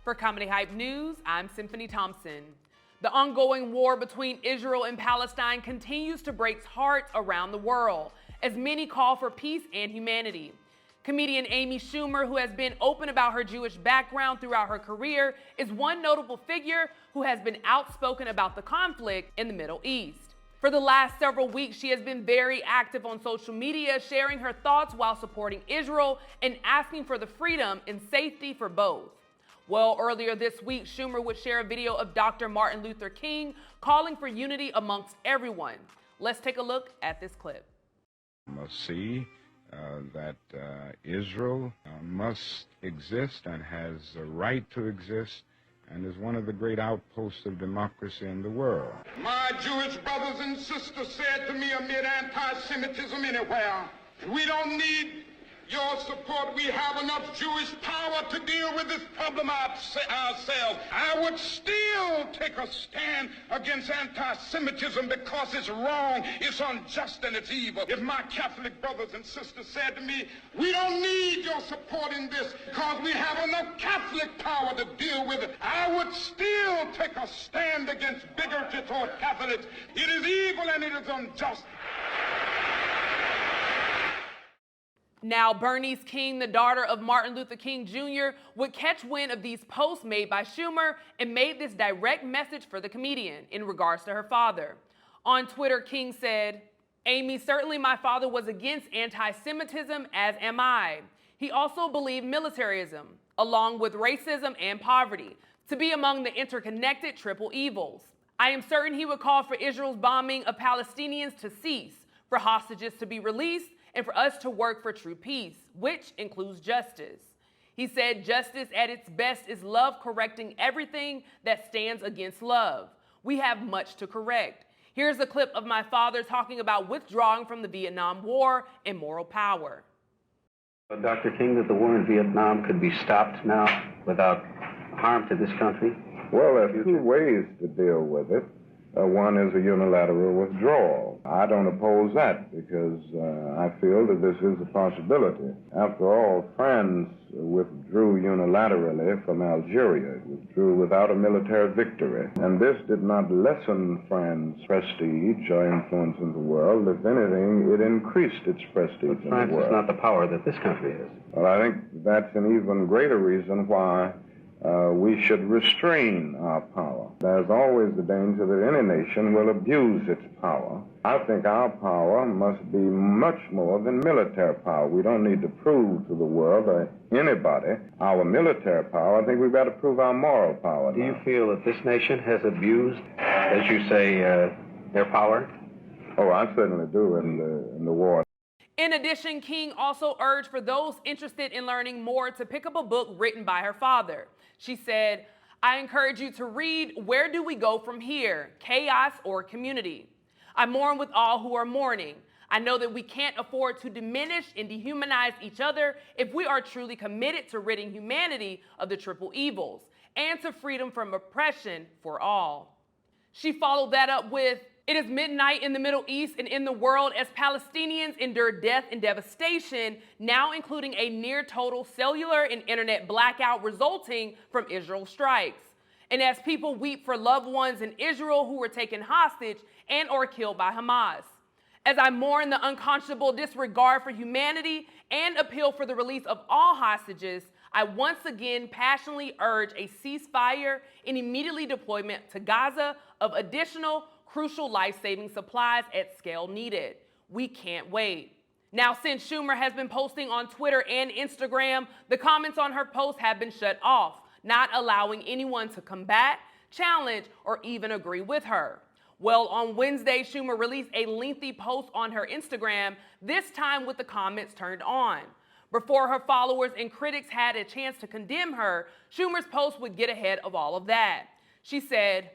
For Comedy Hype News, I'm Symphony Thompson. The ongoing war between Israel and Palestine continues to break hearts around the world as many call for peace and humanity. Comedian Amy Schumer, who has been open about her Jewish background throughout her career, is one notable figure who has been outspoken about the conflict in the Middle East. For the last several weeks, she has been very active on social media, sharing her thoughts while supporting Israel and asking for the freedom and safety for both. Well, earlier this week, Schumer would share a video of Dr. Martin Luther King calling for unity amongst everyone. Let's take a look at this clip. Must see that Israel must exist and has a right to exist and is one of the great outposts of democracy in the world. My Jewish brothers and sisters said to me amid anti-Semitism anywhere, we don't need your support. We have enough Jewish power to deal with this problem ourselves. I would still take a stand against anti-Semitism because it's wrong, it's unjust, and it's evil. If my Catholic brothers and sisters said to me, we don't need your support in this because we have enough Catholic power to deal with it, I would still take a stand against bigotry toward Catholics. It is evil and it is unjust. Now, Bernice King, the daughter of Martin Luther King Jr., would catch wind of these posts made by Schumer and made this direct message for the comedian in regards to her father. On Twitter, King said, "Amy, certainly my father was against anti-Semitism, as am I. He also believed militarism, along with racism and poverty, to be among the interconnected triple evils. I am certain he would call for Israel's bombing of Palestinians to cease, for hostages to be released, and for us to work for true peace, which includes justice." He said, "Justice at its best is love correcting everything that stands against love. We have much to correct." Here's a clip of my father talking about withdrawing from the Vietnam War and moral power. Dr. King, that the war in Vietnam could be stopped now without harm to this country? Well, there are two ways to deal with it. One is a unilateral withdrawal. I don't oppose that because I feel that this is a possibility. After all, France withdrew unilaterally from Algeria, withdrew without a military victory. And this did not lessen France's prestige or influence in the world. If anything, it increased its prestige in the world. France is not the power that this country is. Well, I think that's an even greater reason why we should restrain our power. There's always the danger that any nation will abuse its power. I think our power must be much more than military power. We don't need to prove to the world or anybody our military power. I think we've got to prove our moral power. Do you feel that this nation has abused, as you say, their power? Oh, I certainly do in the war. In addition, King also urged for those interested in learning more to pick up a book written by her father. She said, "I encourage you to read Where Do We Go From Here? Chaos or Community? I mourn with all who are mourning. I know that we can't afford to diminish and dehumanize each other if we are truly committed to ridding humanity of the triple evils and to freedom from oppression for all." She followed that up with, "It is midnight in the Middle East and in the world as Palestinians endure death and devastation, now including a near total cellular and internet blackout resulting from Israel strikes. And as people weep for loved ones in Israel who were taken hostage and or killed by Hamas. As I mourn the unconscionable disregard for humanity and appeal for the release of all hostages, I once again passionately urge a ceasefire and immediately deployment to Gaza of additional crucial life-saving supplies at scale needed. We can't wait." Now, since Schumer has been posting on Twitter and Instagram, the comments on her post have been shut off, not allowing anyone to combat, challenge, or even agree with her. Well, on Wednesday, Schumer released a lengthy post on her Instagram, this time with the comments turned on. Before her followers and critics had a chance to condemn her, Schumer's post would get ahead of all of that. She said,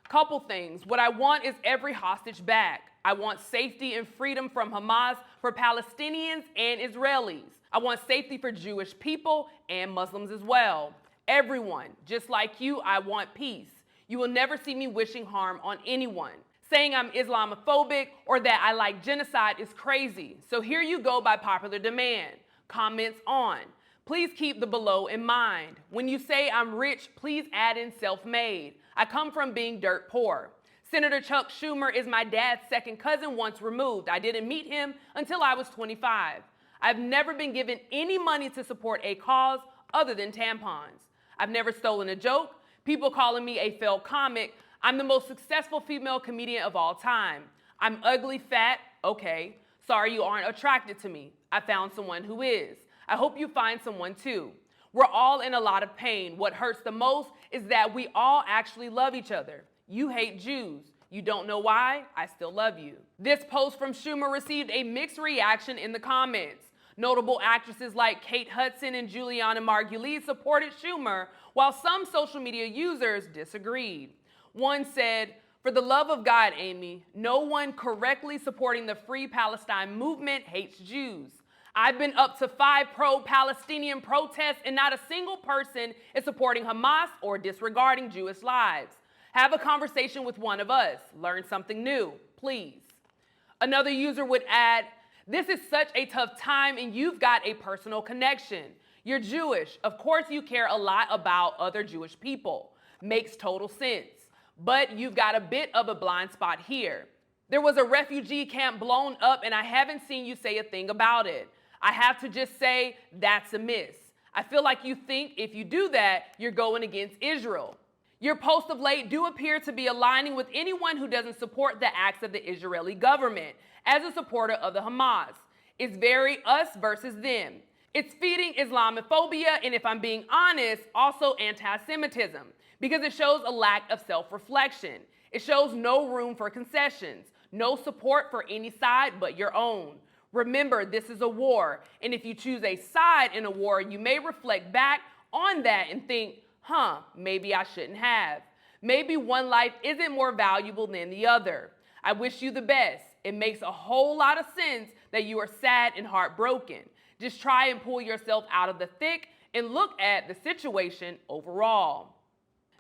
"Couple things. What I want is every hostage back. I want safety and freedom from Hamas for Palestinians and Israelis. I want safety for Jewish people and Muslims as well. Everyone, just like you, I want peace. You will never see me wishing harm on anyone. Saying I'm Islamophobic or that I like genocide is crazy. So here you go by popular demand. Comments on. Please keep the below in mind. When you say I'm rich, please add in self-made. I come from being dirt poor. Senator Chuck Schumer is my dad's second cousin once removed. I didn't meet him until I was 25. I've never been given any money to support a cause other than tampons. I've never stolen a joke. People calling me a failed comic. I'm the most successful female comedian of all time. I'm ugly, fat, okay. Sorry you aren't attracted to me. I found someone who is. I hope you find someone too. We're all in a lot of pain. What hurts the most is that we all actually love each other. You hate Jews. You don't know why? I still love you. This post from Schumer received a mixed reaction in the comments. Notable actresses like Kate Hudson and Juliana Margulies supported Schumer, while some social media users disagreed. One said, "For the love of God, Amy, no one correctly supporting the Free Palestine movement hates Jews. I've been up to 5 pro-Palestinian protests and not a single person is supporting Hamas or disregarding Jewish lives. Have a conversation with one of us. Learn something new, please." Another user would add, "This is such a tough time and you've got a personal connection. You're Jewish. Of course you care a lot about other Jewish people. Makes total sense. But you've got a bit of a blind spot here. There was a refugee camp blown up and I haven't seen you say a thing about it. I have to just say that's a miss. I feel like you think if you do that, you're going against Israel. Your posts of late do appear to be aligning with anyone who doesn't support the acts of the Israeli government as a supporter of the Hamas. It's very us versus them. It's feeding Islamophobia and, if I'm being honest, also anti-Semitism, because it shows a lack of self-reflection. It shows no room for concessions, no support for any side but your own. Remember, this is a war, and if you choose a side in a war, you may reflect back on that and think, maybe I shouldn't have. Maybe one life isn't more valuable than the other. I wish you the best. It makes a whole lot of sense that you are sad and heartbroken. Just try and pull yourself out of the thick and look at the situation overall.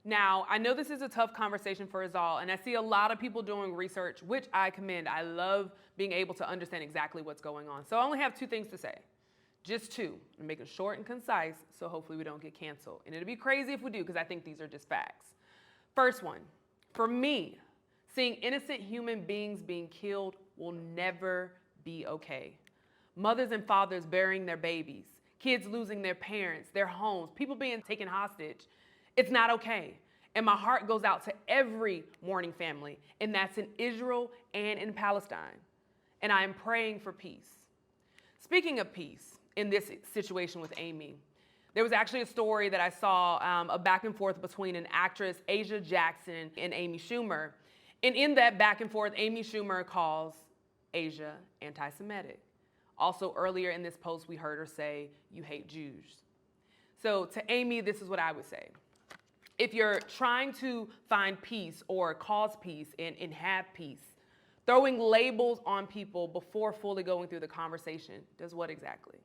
Now, I know this is a tough conversation for us all, and I see a lot of people doing research, which I commend. I love being able to understand exactly what's going on. So I only have 2 things to say. Just 2. I'm making it short and concise, so hopefully we don't get canceled. And it'd be crazy if we do, because I think these are just facts. First one, for me, seeing innocent human beings being killed will never be okay. Mothers and fathers burying their babies, kids losing their parents, their homes, people being taken hostage. It's not okay. And my heart goes out to every mourning family, and that's in Israel and in Palestine. And I am praying for peace. Speaking of peace, in this situation with Amy, there was actually a story that I saw, a back and forth between an actress, Asia Jackson, and Amy Schumer. And in that back and forth, Amy Schumer calls Asia anti-Semitic. Also, earlier in this post, we heard her say, "You hate Jews." So to Amy, this is what I would say. If you're trying to find peace or cause peace and have peace, throwing labels on people before fully going through the conversation does what exactly?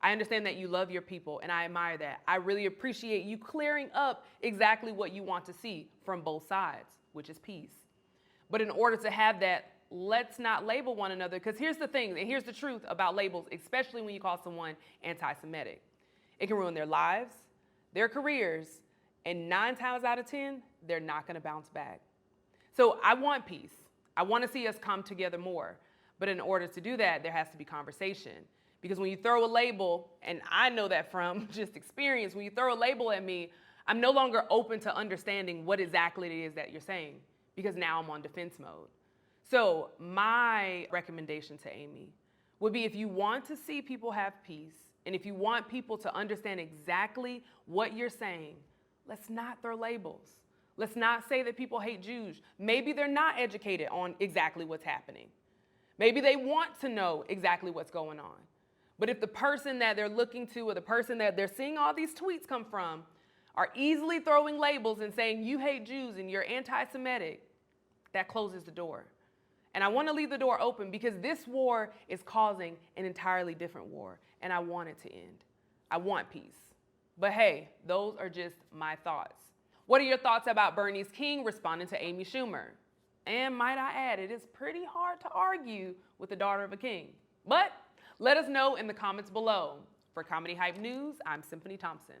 I understand that you love your people, and I admire that. I really appreciate you clearing up exactly what you want to see from both sides, which is peace. But in order to have that, let's not label one another, because here's the thing, and here's the truth about labels, especially when you call someone anti-Semitic. It can ruin their lives, their careers, and 9 times out of 10, they're not going to bounce back. So I want peace. I want to see us come together more. But in order to do that, there has to be conversation. Because when you throw a label, and I know that from just experience, when you throw a label at me, I'm no longer open to understanding what exactly it is that you're saying, because now I'm on defense mode. So my recommendation to Amy would be, if you want to see people have peace, and if you want people to understand exactly what you're saying, let's not throw labels. Let's not say that people hate Jews. Maybe they're not educated on exactly what's happening. Maybe they want to know exactly what's going on. But if the person that they're looking to, or the person that they're seeing all these tweets come from, are easily throwing labels and saying you hate Jews and you're anti-Semitic, that closes the door. And I want to leave the door open, because this war is causing an entirely different war, and I want it to end. I want peace. But hey, those are just my thoughts. What are your thoughts about Bernice King responding to Amy Schumer? And might I add, it is pretty hard to argue with the daughter of a king. But let us know in the comments below. For Comedy Hype News, I'm Symphony Thompson.